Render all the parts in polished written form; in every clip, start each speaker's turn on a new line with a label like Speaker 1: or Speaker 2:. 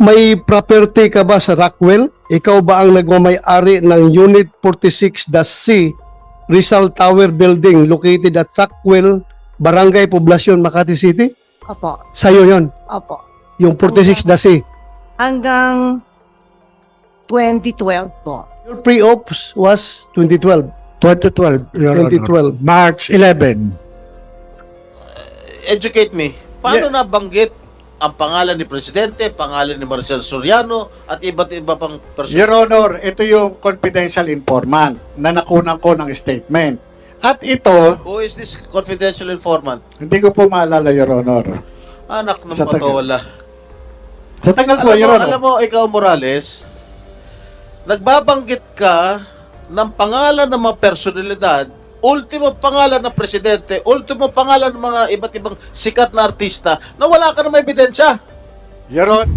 Speaker 1: May property ka ba sa Rockwell? Ikaw ba ang nagmamay-ari ng Unit 46-C Rizal Tower Building located at Rockwell, Barangay Poblacion, Makati City?
Speaker 2: Opo.
Speaker 1: Sa'yo yon,
Speaker 2: Opo.
Speaker 1: yung 46-C.
Speaker 2: Hanggang 2012 po.
Speaker 1: Your pre-ops was 2012.
Speaker 3: 2012, Your Honor.
Speaker 1: 2012.
Speaker 3: March 11.
Speaker 4: Educate me. Paano nabanggit ang pangalan ni Presidente, pangalan ni Maricel Soriano, at iba't iba pang person?
Speaker 3: Your Honor, ito yung confidential informant na nakunan ko ng statement. At ito,
Speaker 4: Who is this confidential informant?
Speaker 3: hindi ko po maalala, Your Honor.
Speaker 4: Anak ng
Speaker 3: Sa taga-
Speaker 4: patola.
Speaker 3: Sa tagal po, Your Honor.
Speaker 4: Alam mo, ikaw Morales, nagbabanggit ka ng pangalan ng mga personalidad, ultimo pangalan ng presidente, ultimo pangalan ng mga iba't ibang sikat na artista na wala ka na may ebidensya.
Speaker 3: Your Honor.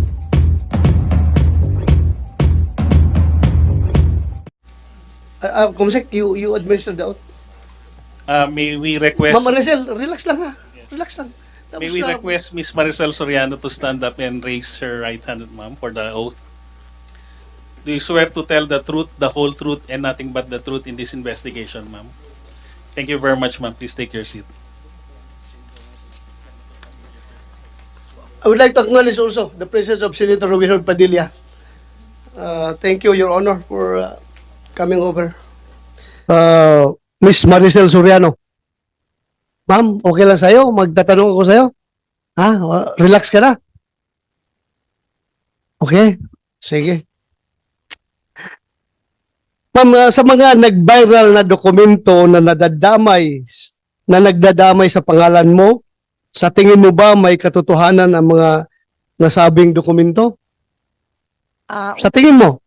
Speaker 1: Kumsek, you administer the oath.
Speaker 5: May we request
Speaker 1: Ma'am Maricel, relax lang ha. Relax lang. Tapos
Speaker 5: may we
Speaker 1: na-
Speaker 5: request Miss Maricel Soriano to stand up and raise her right hand, ma'am, for the oath. Do you swear to tell the truth, the whole truth, and nothing but the truth in this investigation, ma'am? Thank you very much, ma'am. Please take your seat.
Speaker 1: I would like to acknowledge also the presence of Senator Robinson Padilla. Thank you, Your Honor, for coming over. Miss Maricel Soriano. Ma'am, okay lang sa'yo? Magtatanong ako sa'yo? Ha? Relax ka na? Okay? Sige. Ma'am, sa mga nag-viral na dokumento na nagdadamay sa pangalan mo, sa tingin mo ba may katotohanan ang mga nasabing dokumento? Sa tingin mo?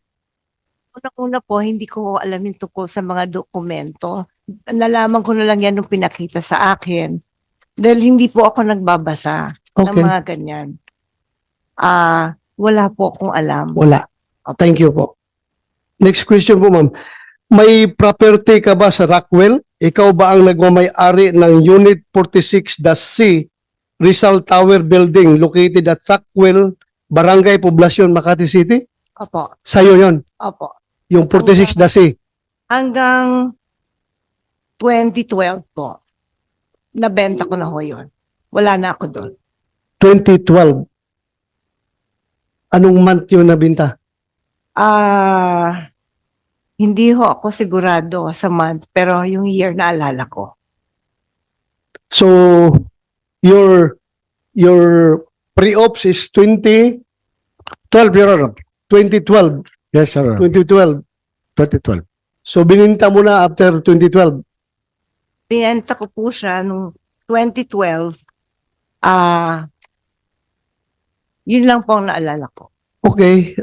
Speaker 2: Una-una po, hindi ko alam yung tungkol sa mga dokumento. Nalaman ko na lang yan nung pinakita sa akin. Dahil hindi po ako nagbabasa ng
Speaker 1: Okay.
Speaker 2: mga ganyan. Wala po akong alam.
Speaker 1: Wala. Thank you po. Next question po, ma'am. May property ka ba sa Rockwell? Ikaw ba ang nagmamay-ari ng Unit 46-C Rizal Tower Building located at Rockwell, Barangay Poblacion, Makati City?
Speaker 2: Opo.
Speaker 1: Sa'yo yon,
Speaker 2: Opo.
Speaker 1: yung 46-C.
Speaker 2: Hanggang 2012 po. Nabenta ko na ho yun. Wala na ako doon.
Speaker 1: 2012. Anong month yun nabinta?
Speaker 2: Hindi ho ako sigurado sa month, pero yung year naalala ko.
Speaker 1: So, your pre-ops is 2012,
Speaker 3: 12, Your Honor.
Speaker 1: 2012.
Speaker 3: Yes, Your Honor.
Speaker 1: 2012.
Speaker 3: 2012.
Speaker 1: So, bininta mo na after 2012.
Speaker 2: Binenta ko po siya nung 2012. Yun lang po ang naalala ko.
Speaker 1: Okay.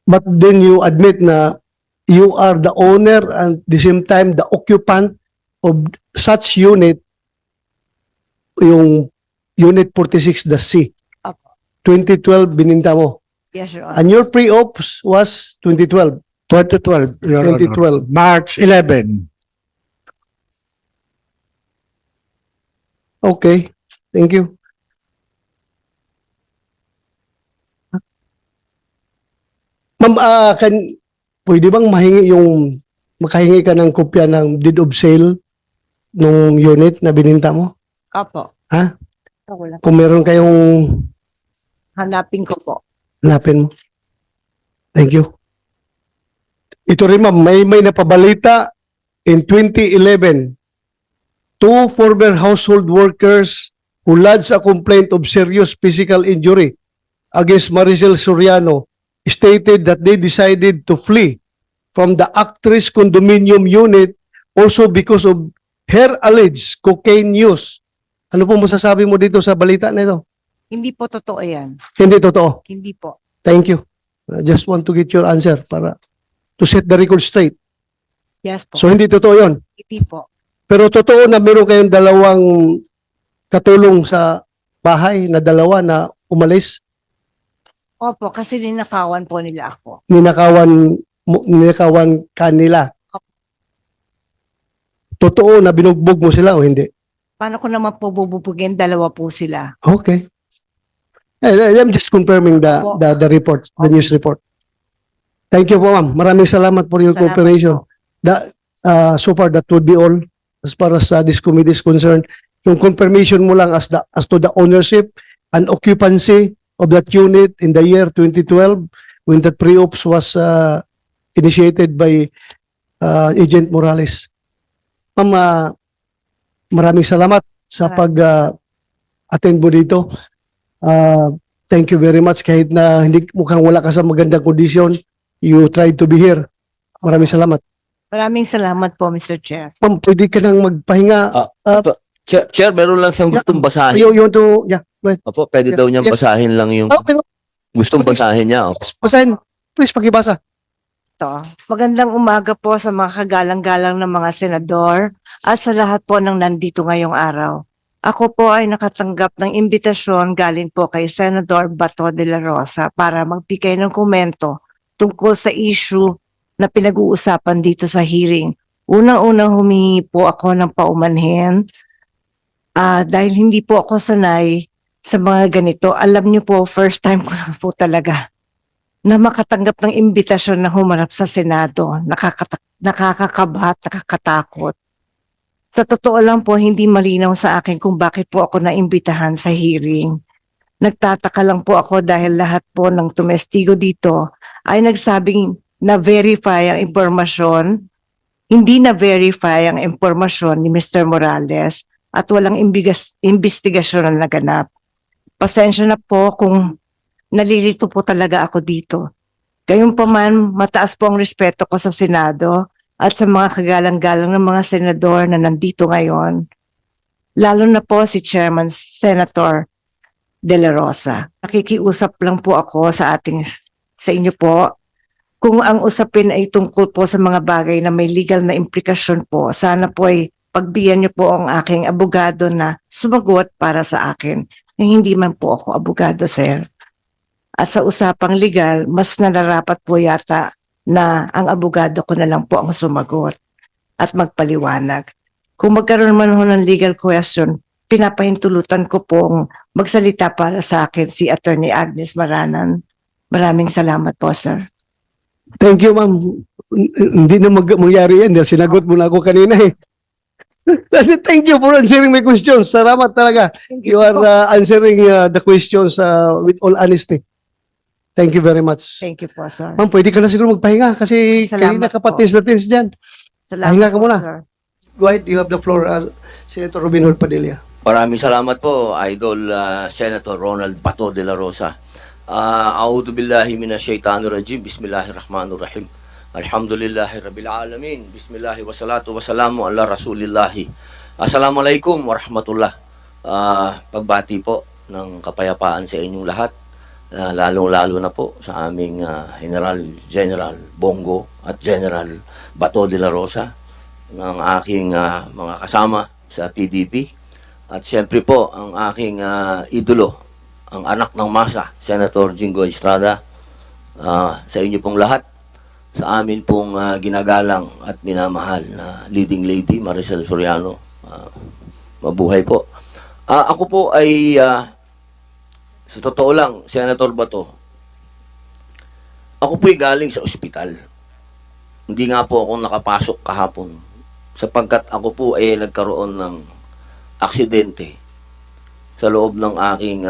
Speaker 1: But then you admit na you are the owner and at the same time the occupant of such unit, yung Unit 46, the C.
Speaker 2: Apo.
Speaker 1: 2012 bininta mo.
Speaker 2: Yes, Your Honor.
Speaker 1: And your pre-ops was 2012.
Speaker 3: 2012, Your Honor.
Speaker 1: 2012.
Speaker 3: March 11.
Speaker 1: Okay. Thank you. Ma'am, pwede bang makahingi ka ng kopya ng deed of sale nung unit na bininta mo?
Speaker 2: Opo.
Speaker 1: Ha?
Speaker 2: Wala.
Speaker 1: Kung meron kayong
Speaker 2: Hanapin ko po.
Speaker 1: hanapin mo. Thank you. Ito rin ma'am, may napabalita in 2011. Two former household workers who lodged a complaint of serious physical injury against Maricel Soriano stated that they decided to flee from the actress condominium unit also because of her alleged cocaine use. Ano po masasabi mo dito sa balita na ito?
Speaker 2: Hindi po totoo yan.
Speaker 1: Hindi totoo.
Speaker 2: Hindi po.
Speaker 1: Thank you. I just want to get your answer para to set the record straight.
Speaker 2: Yes po.
Speaker 1: So hindi totoo yon.
Speaker 2: Hindi po.
Speaker 1: Pero totoo na meron kayong dalawang katulong sa bahay na dalawa na umalis,
Speaker 2: Opo, kasi ninakawan po nila ako.
Speaker 1: ninakawan kanila. Totoo na binugbog mo sila o hindi?
Speaker 2: Paano ko naman po bububugin? Dalawa po sila.
Speaker 1: Okay. I'm just confirming
Speaker 2: Opo.
Speaker 1: the report, the news report. Thank you po, ma'am. Maraming salamat for your
Speaker 2: Salamat
Speaker 1: cooperation.
Speaker 2: po.
Speaker 1: So far, that would be all as far as this committee is concerned. Yung confirmation mo lang as to the ownership and occupancy of that unit in the year 2012 when that pre-ops was initiated by Agent Morales. Ma'am, maraming salamat sa pag-attend mo dito. Thank you very much. Kahit na hindi mukhang wala ka sa magandang kondisyon, you tried to be here. Maraming salamat.
Speaker 2: Maraming salamat po, Mr. Chair.
Speaker 1: Ma'am, pwede ka nang magpahinga.
Speaker 6: Chair, meron lang siyang gustong basahin.
Speaker 1: You want to, yeah, go ahead.
Speaker 6: Opo, pwede daw niyang
Speaker 1: Yes.
Speaker 6: basahin lang yung
Speaker 1: Okay,
Speaker 6: gustong basahin niya. Opo.
Speaker 1: basahin. Please, pakibasa.
Speaker 2: To. Magandang umaga po sa mga kagalang-galang ng mga senador at sa lahat po ng nandito ngayong araw. Ako po ay nakatanggap ng imbitasyon galing po kay Senador Bato de la Rosa para magbigay ng komento tungkol sa issue na pinag-uusapan dito sa hearing. Unang-unang humingi po ako ng paumanhin dahil hindi po ako sanay sa mga ganito. Alam niyo po, first time ko na po talaga na makatanggap ng imbitasyon na humarap sa Senado. Nakakakabahat, nakakatakot. Sa totoo lang po, hindi malinaw sa akin kung bakit po ako naimbitahan sa hearing. Nagtataka lang po ako dahil lahat po ng tumestigo dito ay nagsabing na-verify ang impormasyon, hindi na-verify ang impormasyon ni Mr. Morales at walang investigasyon na naganap. Pasensya na po kung nalilito po talaga ako dito. Gayunpaman, mataas po ang respeto ko sa Senado at sa mga kagalang-galang ng mga senador na nandito ngayon. Lalo na po si Chairman Senator De La Rosa. Nakikiusap lang po ako sa inyo po. Kung ang usapin ay tungkol po sa mga bagay na may legal na implikasyon po, sana po ay pagbigyan niyo po ang aking abogado na sumagot para sa akin. Hindi man po ako abogado, sir. At sa usapang legal, mas nararapat po yata na ang abogado ko na lang po ang sumagot at magpaliwanag. Kung magkaroon man ho ng legal question, pinapahintulutan ko pong magsalita para sa akin si Attorney Agnes Maranan. Maraming salamat po, sir.
Speaker 1: Thank you, ma'am. Hindi na mangyari yan dahil sinagot mo na ako kanina eh. Thank you for answering my questions. Salamat talaga. You are answering the questions with all honesty. Thank you very much.
Speaker 2: Thank you po, sir.
Speaker 1: Ma'am, pwede ka na siguro magpahinga kasi
Speaker 2: Salamat
Speaker 1: kanina
Speaker 2: po.
Speaker 1: kapatis na tins dyan.
Speaker 2: Salamat
Speaker 1: Pahinga ka
Speaker 2: po,
Speaker 1: muna.
Speaker 2: sir.
Speaker 1: Go ahead, you have the floor, Senator Robin Hood Padilla.
Speaker 6: Maraming salamat po, Idol Senator Ronald Bato de la Rosa. A'udhu billahi minasyaitanir rajim. Bismillahirrahmanirrahim. Alhamdulillahi rabbil alamin. Bismillahi wassalatu wassalamu ala rasulillahi. Assalamualaikum warahmatullah. Pagbati po ng kapayapaan sa inyong lahat. Lalong-lalo na po sa aming General Bongo at General Bato de la Rosa, ng aking mga kasama sa PDP, at siyempre po ang aking idolo, ang anak ng masa, Senator Jingo Estrada, sa inyo pong lahat, sa amin pong ginagalang at minamahal na leading lady, Maricel Soriano, mabuhay po. Ako po ay sa totoo lang, Senator Bato, ako po'y galing sa ospital. Hindi nga po ako nakapasok kahapon sapagkat ako po ay nagkaroon ng aksidente sa loob ng aking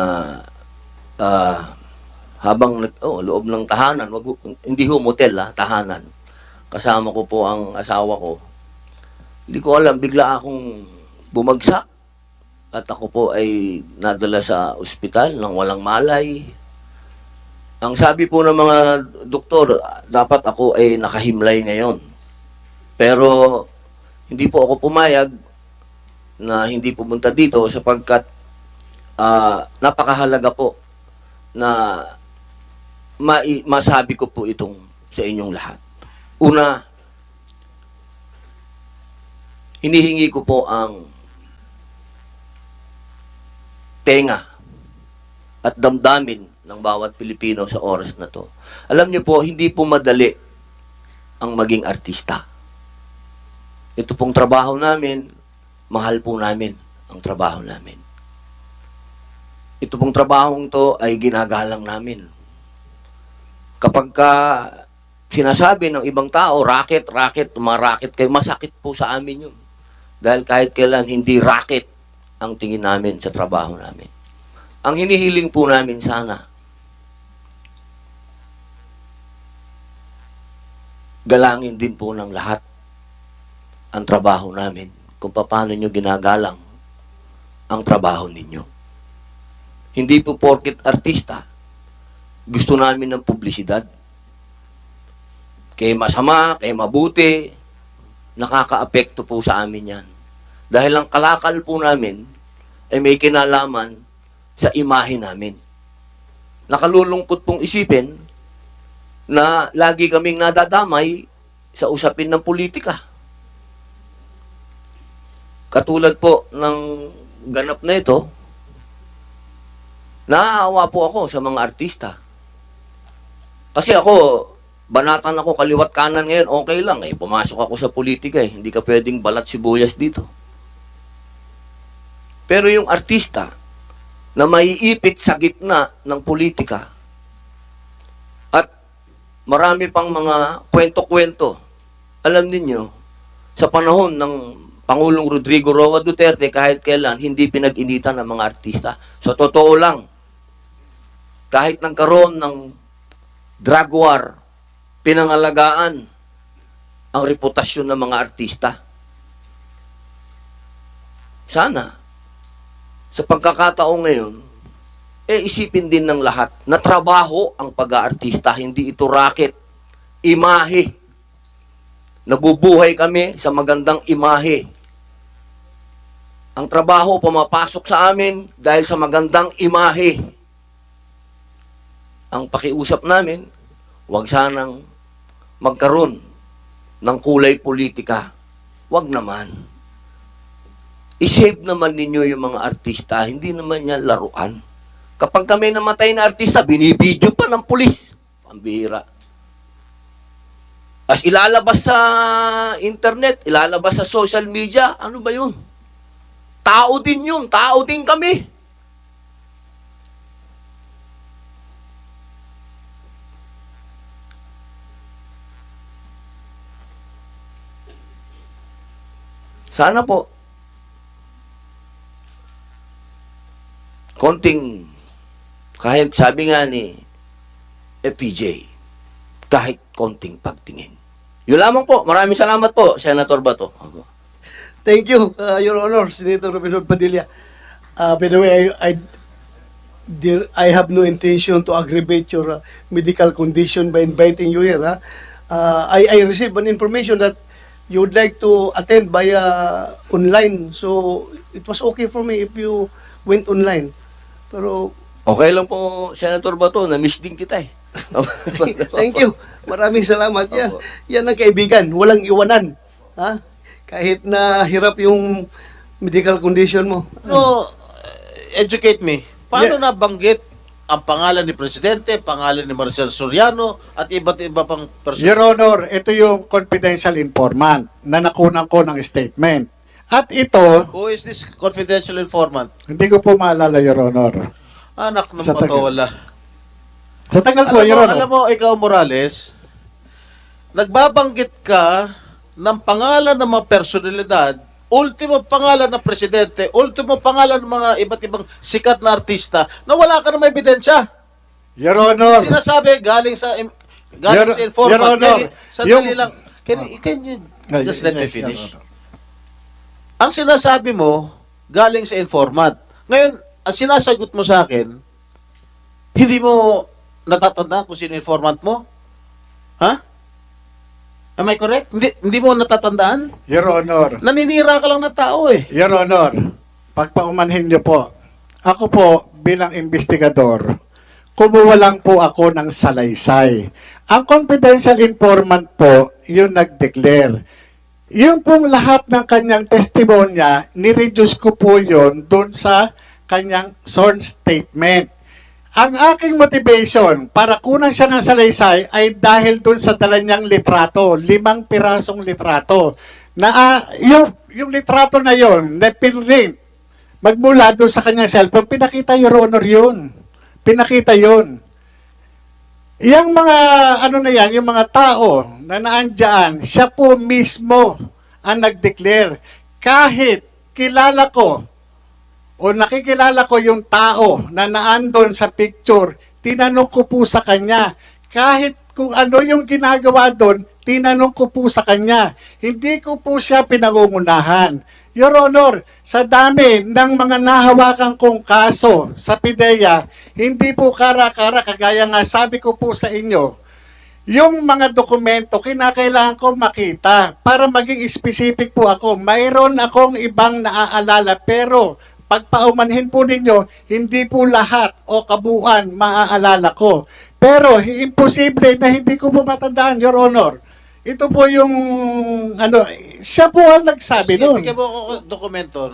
Speaker 6: loob ng tahanan, hindi ho motel, tahanan. Kasama ko po ang asawa ko. Hindi ko alam, bigla akong bumagsak. At ako po ay nadala sa ospital ng walang malay. Ang sabi po ng mga doktor, dapat ako ay nakahimlay ngayon. Pero hindi po ako pumayag na hindi pumunta dito sapagkat napakahalaga po na masabi ko po itong sa inyong lahat. Una, hinihingi ko po ang tenga at damdamin ng bawat Pilipino sa oras na to. Alam niyo po, hindi po madali ang maging artista. Ito pong trabaho namin, mahal po namin ang trabaho namin. ito pong trabahong to ay ginagalang namin. Kapag ka sinasabi ng ibang tao, racket, racket kayo, masakit po sa amin yun. Dahil kahit kailan hindi racket ang tingin namin sa trabaho namin. Ang hinihiling po namin sana, galangin din po ng lahat ang trabaho namin kung paano nyo ginagalang ang trabaho ninyo. Hindi po porket artista, gusto namin ng publisidad. Kaya masama, kaya mabuti, nakaka-apekto po sa amin yan. Dahil ang kalakal po namin ay may kinalaman sa imahe namin. Nakalulungkot pong isipin na lagi kaming nadadamay sa usapin ng politika. Katulad po ng ganap na ito, naaawa po ako sa mga artista. Kasi ako, banatan ako kaliwat kanan ngayon, okay lang eh. Pumasok ako sa politika eh. Hindi ka pwedeng balat sibuyas dito. Pero yung artista na maiipit sa gitna ng politika at marami pang mga kwento-kwento, alam ninyo, sa panahon ng Pangulong Rodrigo Roa Duterte, kahit kailan, hindi pinag-initan ng mga artista. So, totoo lang, kahit nagkaroon ng drug war, pinangalagaan ang reputasyon ng mga artista. Sana, sa pagkakataong ngayon, isipin din ng lahat na trabaho ang pag-aartista, hindi ito racket, imahe. Nabubuhay kami sa magandang imahe. Ang trabaho pumapasok sa amin dahil sa magandang imahe. Ang pakiusap namin, huwag sanang magkaroon ng kulay politika. Huwag naman. I-save naman ninyo yung mga artista, hindi naman yan laruan. Kapag kami namatay na artista, binibidyo pa ng pulis. Pambihira. As ilalabas sa internet, ilalabas sa social media, ano ba yun? Tao din yun, tao din kami. Sana po, konting, kahit sabi nga ni FPJ, kahit konting pagtingin. Yun lamang po. Maraming salamat po, Senator Bato.
Speaker 1: Thank you, Your Honor, Senator Robinson Padilla. By the way, I have no intention to aggravate your medical condition by inviting you here. I received an information that you would like to attend via online. So, it was okay for me if you went online. Pero,
Speaker 6: Okay lang po, Senator Bato. Na-miss din kita eh.
Speaker 1: thank you. Maraming salamat. Yan,
Speaker 6: Opo.
Speaker 1: yan ang kaibigan. Walang iwanan. Ha? Kahit na hirap yung medical condition mo.
Speaker 4: No, educate me. Paano
Speaker 1: Yeah.
Speaker 4: nabanggit ang pangalan ni Presidente, pangalan ni Marcel Soriano, at iba't iba pang personal?
Speaker 3: Your Honor, ito yung confidential informant na nakunan ko ng statement. At ito,
Speaker 4: Who is this confidential informant?
Speaker 3: hindi ko po maalala, Your Honor.
Speaker 4: Anak ng
Speaker 3: Sa taga-
Speaker 4: patawala.
Speaker 3: Sa tagal po, Your Honor.
Speaker 4: Alam mo, ikaw, Morales, nagbabanggit ka ng pangalan ng mga personalidad, ultimo pangalan ng presidente, ultimo pangalan ng mga iba't ibang sikat na artista na wala ka na may ebidensya.
Speaker 3: Your Honor.
Speaker 4: Sinasabi galing sa
Speaker 3: Your-
Speaker 4: informant.
Speaker 3: Your Honor,
Speaker 4: Sandali
Speaker 3: yung-
Speaker 4: lang. Can you just let me
Speaker 3: Yes, Your
Speaker 4: finish?
Speaker 3: Honor.
Speaker 4: Ang sinasabi mo galing sa informant. Ngayon, ang sinasagot mo sa akin, hindi mo natatandaan kung sino informant mo? Ha? Am I correct? Hindi mo natatandaan?
Speaker 3: Your Honor.
Speaker 4: Naninira ka lang ng tao eh.
Speaker 3: Your Honor, pagpaumanhin niyo po, ako po bilang investigador, kumuha lang po ako ng salaysay. Ang confidential informant po, yung nag-declare. Yung pong lahat ng kanyang testimonya, nireduce ko po yun doon sa kanyang sworn statement. Ang aking motivation para kunan siya ng salaysay ay dahil doon sa dala niyang litrato, 5 pirasong litrato. Na yung litrato na yon na pinrint magmula doon sa kanyang cellphone, pinakita, Your Honor, yun. Pinakita yun. Yung mga, ano na yan, yung mga tao na naandyan, siya po mismo ang nag-declare. Kahit kilala ko o nakikilala ko yung tao na naandon sa picture, tinanong ko po sa kanya. Kahit kung ano yung ginagawa doon, tinanong ko po sa kanya. Hindi ko po siya pinangungunahan. Your Honor, sa dami ng mga nahawakan kong kaso sa PIDEA, hindi po kara-kara, kagaya nga sabi ko po sa inyo, yung mga dokumento, kinakailangan ko makita para maging specific po ako. Mayroon akong ibang naaalala, pero pagpaumanhin po ninyo, hindi po lahat o kabuuan maaalala ko. Pero imposible na hindi ko po matandaan, Your Honor. Ito po yung, ano, siya po ang nagsabi
Speaker 4: Sige,
Speaker 3: noon.
Speaker 4: bigyan mo ako dokumento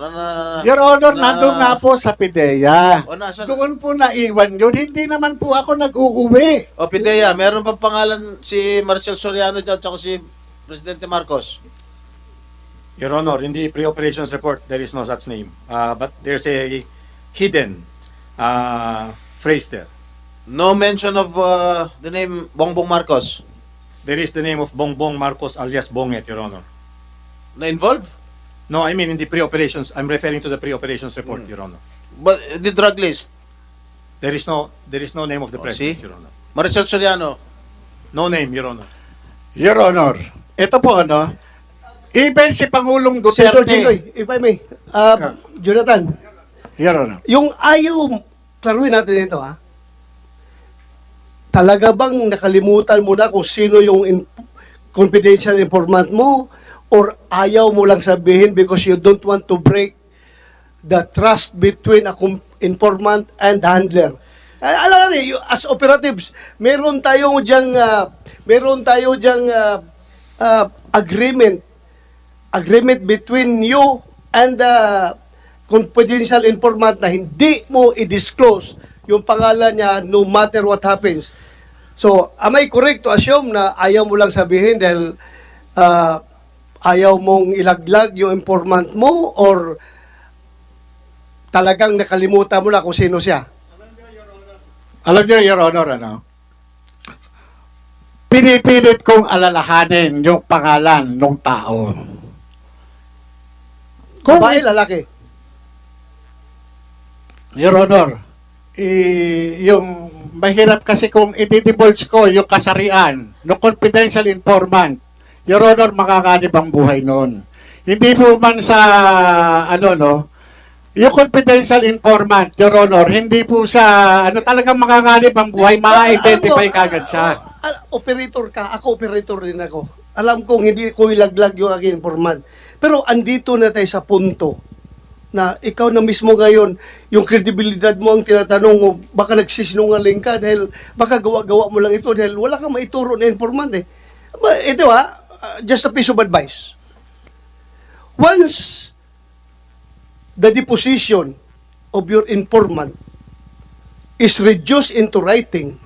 Speaker 3: Your Honor, nandun nga po sa PIDEA.
Speaker 4: O, nasaan?
Speaker 3: Doon po naiwan yun. Hindi naman po ako nag-uuwi.
Speaker 4: O, Pidea, meron bang pangalan si Marcel Soriano dyan at si Presidente Marcos?
Speaker 7: Your Honor, in the pre-operations report, there is no such name. But there's a hidden phrase there.
Speaker 4: No mention of the name Bongbong Marcos
Speaker 7: There is the name of Bongbong Marcos alias Bonget, Your Honor.
Speaker 4: na involved?
Speaker 7: No, I mean in the pre-operations. I'm referring to the pre-operations report, Your Honor.
Speaker 4: But the drug list?
Speaker 7: There is no name of the
Speaker 4: Oh,
Speaker 7: president,
Speaker 4: see?
Speaker 7: Your Honor.
Speaker 4: Marcel Soriano?
Speaker 7: No name, Your Honor.
Speaker 3: Your Honor, ito po ano, even si Pangulong
Speaker 1: Senator
Speaker 3: Duterte,
Speaker 1: Jinggoy, if I may, Jonathan,
Speaker 3: Your Honor,
Speaker 1: yung ayaw, klaruhin natin ito ha. Talaga bang nakalimutan mo na kung sino yung confidential informant mo or ayaw mo lang sabihin because you don't want to break the trust between a informant and handler? Alam natin, as operatives, meron tayo diyang agreement between you and the confidential informant na hindi mo i-disclose yung pangalan niya no matter what happens. So, am I correct to assume na ayaw mo lang sabihin dahil ayaw mong ilaglag yung informant mo or talagang nakalimutan mo na kung sino siya?
Speaker 3: alam niyo, Your Honor, ano, pinipilit kong alalahanin yung pangalan ng tao.
Speaker 1: Babae, lalaki.
Speaker 3: Your Honor, yung mahirap kasi kung i-divulge ko yung kasarian ng confidential informant, Your Honor, makakanib ang buhay noon. Hindi po man sa, ano, no, yung confidential informant, Your Honor, hindi po siya, ano, talagang makakanib ang buhay, ma-identify kagad siya.
Speaker 1: Operator ka, ako operator din ako. Alam kong hindi ko ilaglag yung aking informant. Pero andito na tayo sa punto na ikaw na mismo ngayon, yung kredibilidad mo ang tinatanong mo, baka nagsisinungaling ka dahil baka gawa-gawa mo lang ito dahil wala kang maituro na informant eh. Ito just a piece of advice. Once the deposition of your informant is reduced into writing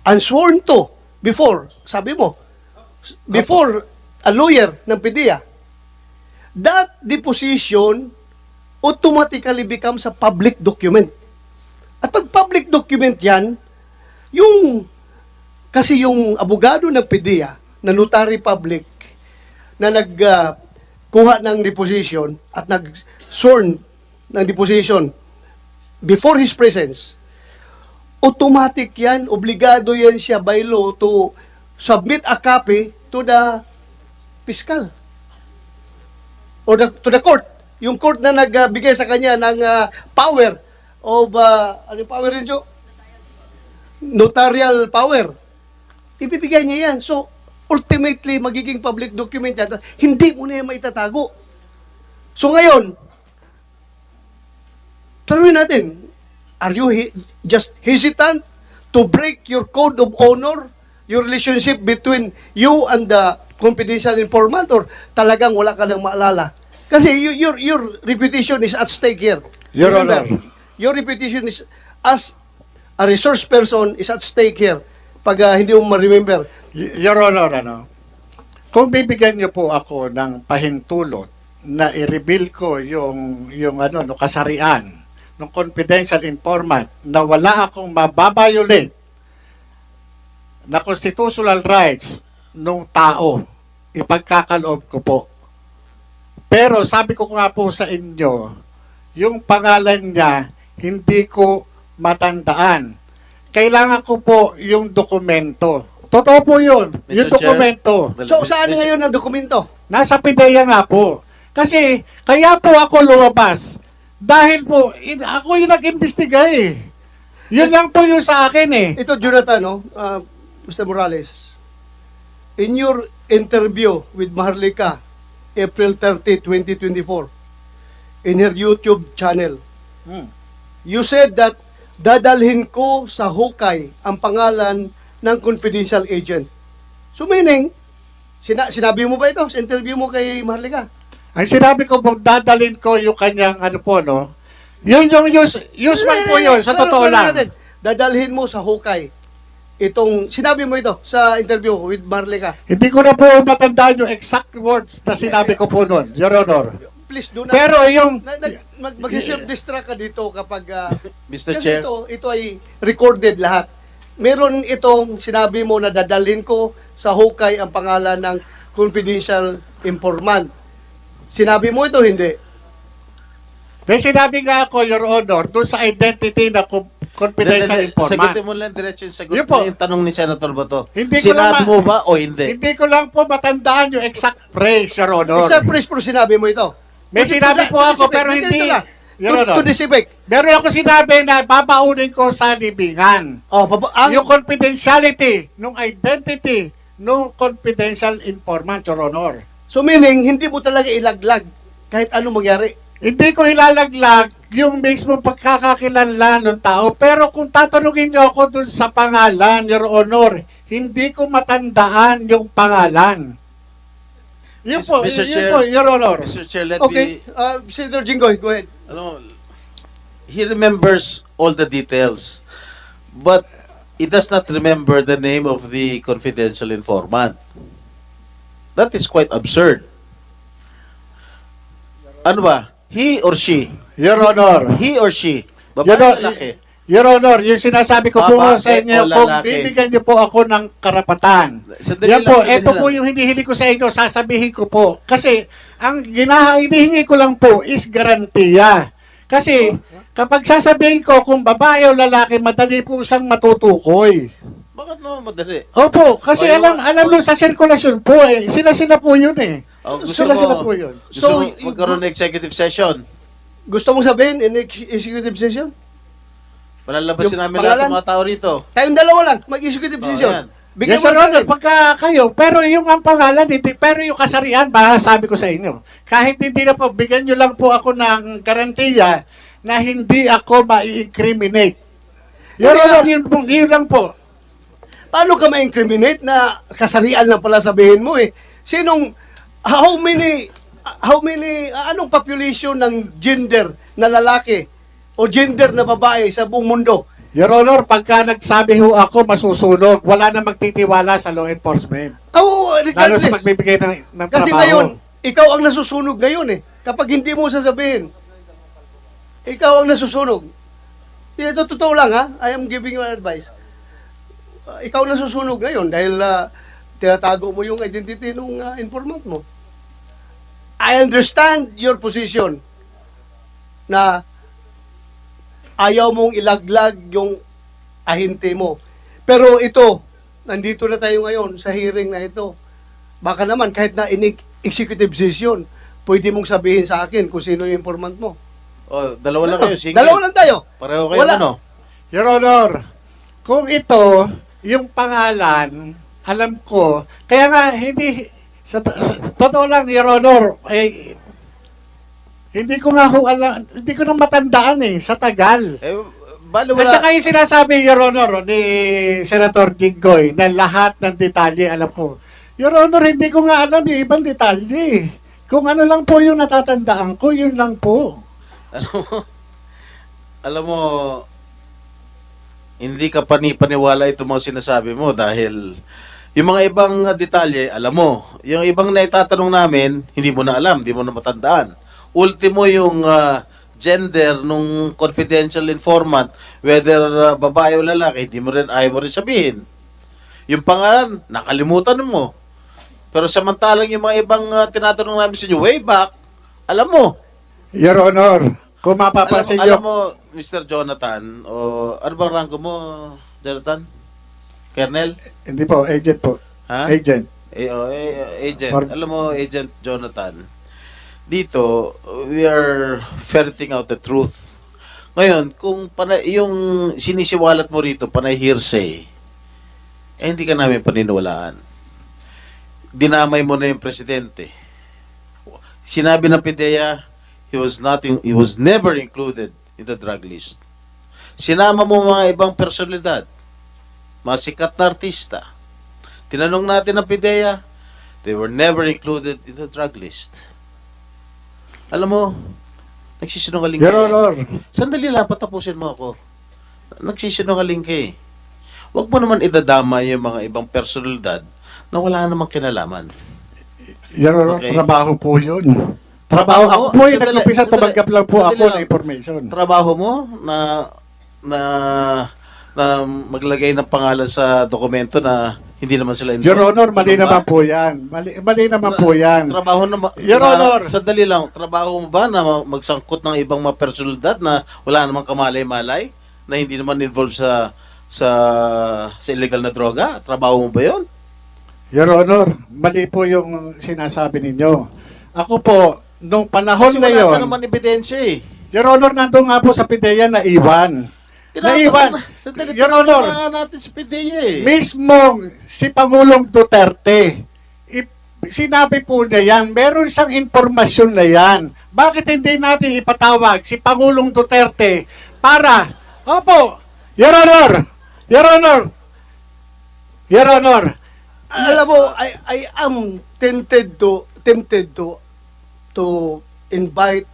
Speaker 1: and sworn to before, sabi mo, before a lawyer ng PIDEA, that deposition automatically becomes a public document. At pag public document yan, kasi yung abogado ng PIDEA, na notary public, na nagkuha ng deposition at nag-sworn ng deposition before his presence, automatic yan, obligado yan siya by law to submit a copy to the fiscal or to the court. Yung court na nagbigay sa kanya ng power of, ano yung power rin, Joe? Notarial power. Ibibigay niya yan. So, ultimately, magiging public document yan. Hindi mo na yan maitatago. So, ngayon, taruin natin, are you just hesitant to break your code of honor, your relationship between you and the confidential informant, or talagang wala ka nang maalala? Kasi your reputation is at stake here.
Speaker 3: Your
Speaker 1: Remember,
Speaker 3: Honor.
Speaker 1: your reputation is, as a resource person, is at stake here. Pag hindi mo ma-remember.
Speaker 3: Your Honor, ano, kung bibigyan niyo po ako ng pahintulot na i-reveal ko yung ano no kasarian ng confidential informant na wala akong mababiolate na constitutional rights ng tao, ipagkakaloob ko po. Pero sabi ko nga po sa inyo, yung pangalan niya hindi ko matandaan. Kailangan ko po yung dokumento. Totoo po yun, yung
Speaker 4: Mr. Chair.
Speaker 3: dokumento.
Speaker 1: So, saan ngayon ang dokumento?
Speaker 3: Nasa PIDEA nga po. Kasi, kaya po ako lumabas. Dahil po, ako yung nag-imbestiga eh. Yun lang po yung sa akin eh.
Speaker 1: Ito, Jonathan, no? Mr. Morales, in your interview with Maharlika, April 30, 2024, in her YouTube channel, you said that dadalhin ko sa hukay ang pangalan ng confidential agent. So meaning, sinabi mo ba ito sa interview mo kay Maharlika?
Speaker 3: Ang sinabi ko po, dadalhin ko yung kanyang ano po, no? Yun yung usual po yun, sa totoo lang.
Speaker 1: Dadalhin mo sa hukay. Itong, sinabi mo ito sa interview with Maharlika.
Speaker 3: Hindi ko na po matandaan yung exact words na sinabi ko po noon, Your Honor.
Speaker 1: Please do not.
Speaker 3: Pero yung...
Speaker 1: Mag-self-distract ka dito kapag...
Speaker 4: Mr.
Speaker 1: kasi
Speaker 4: Chair.
Speaker 1: ito ay recorded lahat. Meron itong sinabi mo na dadalhin ko sa hukay ang pangalan ng confidential informant. Sinabi mo ito, hindi?
Speaker 3: May sinabi nga ako, Your Honor, doon sa identity na confidential informant.
Speaker 4: Sagutin mo lang diretso yung sagot
Speaker 3: Yun po.
Speaker 4: yung tanong ni Senator Bato.
Speaker 3: Hindi ko
Speaker 4: Sinabi
Speaker 3: naman-
Speaker 4: mo ba o hindi?
Speaker 3: Hindi ko lang po matandaan yung exact phrase, Your Honor.
Speaker 1: Sa press pro sinabi mo ito.
Speaker 3: May sinabi po ako, pero hindi. Your Honor.
Speaker 1: To disibig.
Speaker 3: Meron ako sinabi na babaunin ko sa libingan.
Speaker 1: Oh,
Speaker 3: Yung confidentiality, nung identity, nung confidential informant, Your Honor.
Speaker 1: so meaning, hindi mo talaga ilaglag kahit anong mangyari.
Speaker 3: Hindi ko ilalaglag yung mismo pagkakakilanlan ng tao. Pero kung tatanungin niyo ako dun sa pangalan, Your Honor, hindi ko matandaan yung pangalan. Yun po,
Speaker 4: Mr.
Speaker 3: yun
Speaker 4: Chair.
Speaker 3: po, Your Honor.
Speaker 4: Mr. Chair, let
Speaker 1: Okay,
Speaker 4: me...
Speaker 1: Senator Jinggoy, go ahead.
Speaker 4: Ano, he remembers all the details, but he does not remember the name of the confidential informant. That is quite absurd. Ano ba? He or she?
Speaker 3: Your Honor.
Speaker 4: He or she? Babae
Speaker 3: Your
Speaker 4: o
Speaker 3: Honor,
Speaker 4: lalaki?
Speaker 3: Your Honor, yung sinasabi ko po
Speaker 4: Babae
Speaker 3: sa inyo,
Speaker 4: o
Speaker 3: kung
Speaker 4: lalaki?
Speaker 3: bibigyan niyo po ako ng karapatan.
Speaker 4: Sandali
Speaker 3: Yan
Speaker 4: lang,
Speaker 3: po,
Speaker 4: sandali
Speaker 3: ito
Speaker 4: lang.
Speaker 3: po yung hinihingi ko sa inyo, sasabihin ko po. Kasi, ang hinihingi ko lang po is garantiya. Kasi, kapag sasabihin ko kung babae o lalaki, madali po siyang matutukoy.
Speaker 4: Bakit naman madali?
Speaker 3: Opo, kasi
Speaker 4: O, yung-
Speaker 3: alam nyo sa sirkulasyon po eh. Sila po yun eh.
Speaker 4: O, gusto
Speaker 3: Sila
Speaker 4: mo-
Speaker 3: po yun.
Speaker 4: Gusto
Speaker 1: So,
Speaker 4: mo magkaroon ng executive session?
Speaker 1: Gusto mong sabihin in executive session?
Speaker 4: Palalabasin
Speaker 1: Yung
Speaker 4: namin lahat
Speaker 1: pangalan?
Speaker 4: ng mga tao rito.
Speaker 1: Tayong dalawa lang, mag-executive
Speaker 4: Oh,
Speaker 1: session.
Speaker 4: yan.
Speaker 1: Bigyan
Speaker 3: Yes,
Speaker 1: mo
Speaker 3: Sir
Speaker 1: sa
Speaker 3: Honor,
Speaker 1: akin.
Speaker 3: pagka kayo, pero yung ang pangalan, hindi, pero yung kasarian, sabi ko sa inyo, kahit hindi na po, bigyan nyo lang po ako ng garantiya na hindi ako ma-incriminate. Your
Speaker 1: Hindi
Speaker 3: Honor,
Speaker 1: nga.
Speaker 3: yun lang po.
Speaker 1: Paano ka ma-incriminate na kasarian lang pala sabihin mo eh? How many, anong population ng gender na lalaki o gender na babae sa buong mundo?
Speaker 3: Your Honor, pagka nagsabi ho ako, masusunog, wala na magtitiwala sa law enforcement.
Speaker 1: Oh,
Speaker 3: Lalo
Speaker 1: regardless.
Speaker 3: sa magbibigay ng
Speaker 1: Kasi
Speaker 3: trabaho.
Speaker 1: ngayon, ikaw ang nasusunog ngayon eh. Kapag hindi mo sasabihin, ikaw ang nasusunog. Ito totoo lang ha. I am giving you an advice. Ikaw ang nasusunog ngayon dahil tinatago mo yung identity ng informant mo. I understand your position na ayaw mong ilaglag yung ahinte mo. Pero ito, nandito na tayo ngayon sa hearing na ito. Baka naman kahit na in-executive session, pwede mong sabihin sa akin kung sino yung informant mo.
Speaker 4: O, dalawa lang kayo. Sige.
Speaker 1: Dalawa lang tayo.
Speaker 4: Pareho kayo
Speaker 1: Wala.
Speaker 4: ano?
Speaker 3: Your Honor, kung ito, yung pangalan, alam ko, kaya nga, sa totoo lang, Your Honor, hindi ko nga ho alam, hindi ko na matandaan sa tagal.
Speaker 4: Bali
Speaker 3: At
Speaker 4: wala.
Speaker 3: saka yung sinasabi, Your Honor, ni Senator Jinggoy, na lahat ng detalye alam ko. Your Honor, hindi ko nga alam yung ibang detalye. Kung ano lang po yung natatandaan ko, yun lang po.
Speaker 4: Alam mo, hindi ka paniwala itong mga sinasabi mo dahil Yung mga ibang detalye, alam mo. Yung ibang naitatanong namin, hindi mo na alam, hindi mo na matandaan. Ultimo yung gender nung confidential informant, whether babae o lalaki, hindi mo rin, ayaw mo rin sabihin. Yung pangalan, nakalimutan mo. Pero samantalang yung mga ibang tinatanong namin sa inyo, way back, alam mo.
Speaker 3: Your Honor, kung mapapansin
Speaker 4: Alam
Speaker 3: nyo,
Speaker 4: mo, Mr. Jonathan, o ano bang rango mo, Jonathan? Colonel?
Speaker 3: hindi po, agent po.
Speaker 4: Ha?
Speaker 3: Agent.
Speaker 4: Agent.
Speaker 3: Or-
Speaker 4: Alam mo, Agent Jonathan, dito, we are ferreting out the truth. Ngayon, kung yung sinisiwalat mo rito, panay hearsay, hindi ka namin paniniwalaan. Dinamay mo na yung presidente. Sinabi ng PIDEA, he was never included in the drug list. Sinama mo mga ibang personalidad, mga sikat na artista. Tinanong natin ng PIDEA, they were never included in the drug list. Alam mo, nagsisinungaling
Speaker 3: Your
Speaker 4: ka eh.
Speaker 3: Honor,
Speaker 4: Sandali lang, patapusin mo ako. Nagsisinungaling ka eh. Huwag mo naman idadama yung mga ibang personalidad na wala namang kinalaman.
Speaker 3: Your Honor,
Speaker 4: Okay.
Speaker 3: trabaho po yun.
Speaker 4: Trabaho
Speaker 3: Trabaho, ako
Speaker 4: mo?
Speaker 3: po yung
Speaker 4: Sandali,
Speaker 3: nag-umpisa,
Speaker 4: sandali.
Speaker 3: tumanggap lang po
Speaker 4: Sandali
Speaker 3: ako
Speaker 4: lang.
Speaker 3: ng information.
Speaker 4: Trabaho mo na maglagay ng pangalan sa dokumento na hindi naman sila
Speaker 3: Your Honor, mali
Speaker 4: Ano ba?
Speaker 3: naman po yan. Mali naman po yan.
Speaker 4: Trabaho na,
Speaker 3: Your Honor.
Speaker 4: Sandali lang, trabaho mo ba na magsangkot ng ibang mga personalidad na wala namang kamalay-malay na hindi naman involved sa illegal na droga? Trabaho mo ba 'yon?
Speaker 3: Your Honor, mali po yung sinasabi ninyo. Ako po, nung panahon
Speaker 4: Kasi
Speaker 3: na
Speaker 4: wala
Speaker 3: yon,
Speaker 4: ka naman ebidensya eh.
Speaker 3: Your Honor, nandun nga po sa PIDEA na iwan. Naiwan.
Speaker 4: Sandali,
Speaker 3: Your Honor,
Speaker 4: tinatanong nga natin sa PIDEA eh.
Speaker 3: mismong si Pangulong Duterte, sinabi po niya yan, meron siyang impormasyon na yan. Bakit hindi natin ipatawag si Pangulong Duterte para, opo, Your Honor, Your Honor, Your Honor,
Speaker 1: Alam mo, I am tempted to invite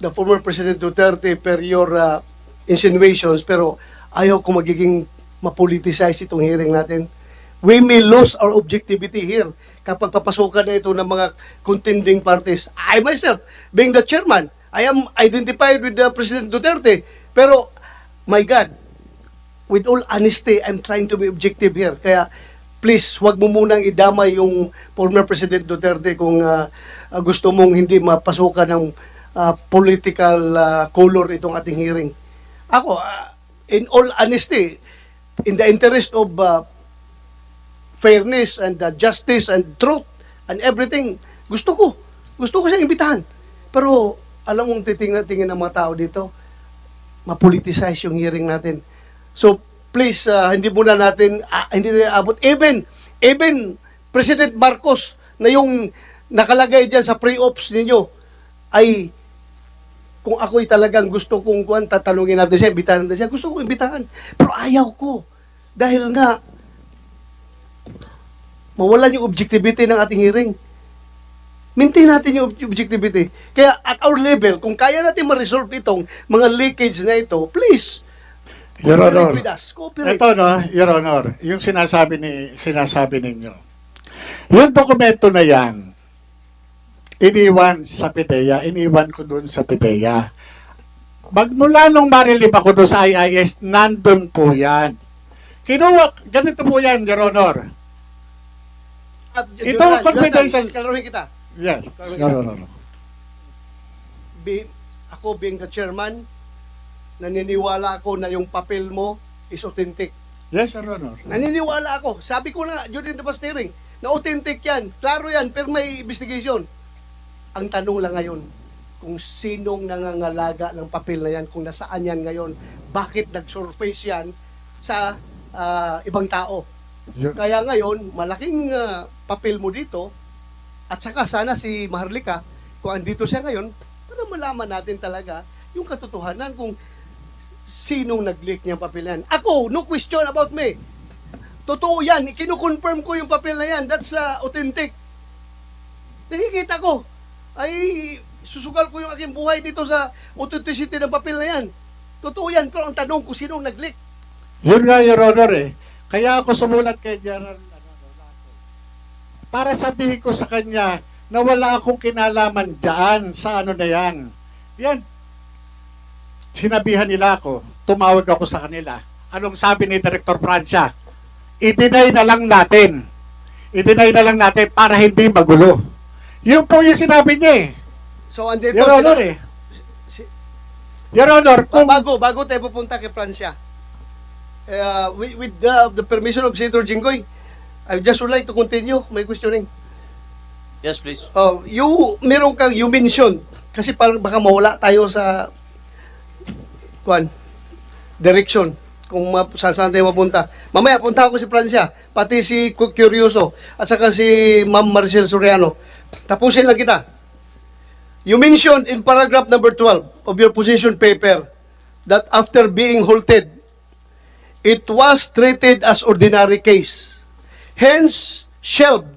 Speaker 1: the former President Duterte per your insinuations, pero ayaw ko magiging mapoliticize itong hearing natin. We may lose our objectivity here kapag papasukan na ito ng mga contending parties. I myself, being the chairman, I am identified with the President Duterte. Pero, my God, with all honesty, I'm trying to be objective here. Kaya, please, wag mo munang idamay yung former President Duterte kung gusto mong hindi mapasukan ng political color itong ating hearing. Ako, in all honesty, in the interest of fairness and justice and truth and everything, gusto ko siyang imbitahan. Pero, alam mong titingnan ng mga tao dito, mapoliticize yung hearing natin. So, please, hindi muna natin, hindi na abot. Even President Marcos, na yung nakalagay dyan sa pre-ops ninyo, ay, kung ako'y talagang gusto kong tatanungin natin siya, imbitahan natin siya, gusto kong imbitahan. Pero ayaw ko. Dahil nga, mawalan yung objectivity ng ating hearing. Maintain natin yung objectivity. Kaya at our level, kung kaya natin ma-resolve itong mga leakage na ito, please,
Speaker 3: Your
Speaker 1: cooperate
Speaker 3: Honor,
Speaker 1: with us. Cooperate.
Speaker 3: ito no, Your Honor, yung sinasabi ninyo. Yung dokumento na yan, iniwan sa PIDEA, iniwan ko dun sa PIDEA. Magmula nung marilib ako doon sa IIS, nandun po yan. Kinuha, ganito po yan, Your Honor. Ito ang confidential.
Speaker 1: Kalaruhin kita.
Speaker 3: Yes, Your Honor.
Speaker 1: Ako being the chairman, naniniwala ako na yung papel mo is authentic.
Speaker 3: Yes, Your Honor.
Speaker 1: Naniniwala ako. Sabi ko na during the past hearing, na authentic yan. Klaro yan, pero may investigation. Ang tanong lang ngayon, kung sinong nangangalaga ng papel na yan, kung nasaan yan ngayon, bakit nag-surface yan sa ibang tao. Kaya ngayon, malaking papel mo dito, at saka sana si Maharlika, kung andito siya ngayon, para malaman natin talaga yung katotohanan kung sinong nag-leak niyang papel yan. Ako, no question about me. Totoo yan, kinukonfirm ko yung papel na yan, that's authentic. Nakikita ko, ay susugal ko yung aking buhay dito sa authenticity ng papel na yan. Totoo yan, pero ang tanong kung sinong nag-leak.
Speaker 3: Yun nga, Your Honor eh. Kaya ako sumulat kay General para sabihin ko sa kanya na wala akong kinalaman dyan sa ano na yan. Yan. Sinabihan nila ako, tumawag ako sa kanila. Anong sabi ni Director Francia? I-deny na lang natin. I-deny na lang natin para hindi magulo. Yun po yung sinabi niya eh.
Speaker 8: So, andito
Speaker 3: Your Honor eh. Your Honor, kung
Speaker 8: bago tayo pupunta kay Francia, with the permission of Senator Jinggoy, I just would like to continue my questioning.
Speaker 4: Yes, please.
Speaker 8: You mentioned, kasi parang baka mawala tayo sa direction kung saan tayo mapunta. Mamaya, punta ko si Francia, pati si Curioso, at saka si Ma'am Maricel Soriano. Tapusin lang kita. You mentioned in paragraph number 12 of your position paper that after being halted, it was treated as ordinary case. Hence, shelved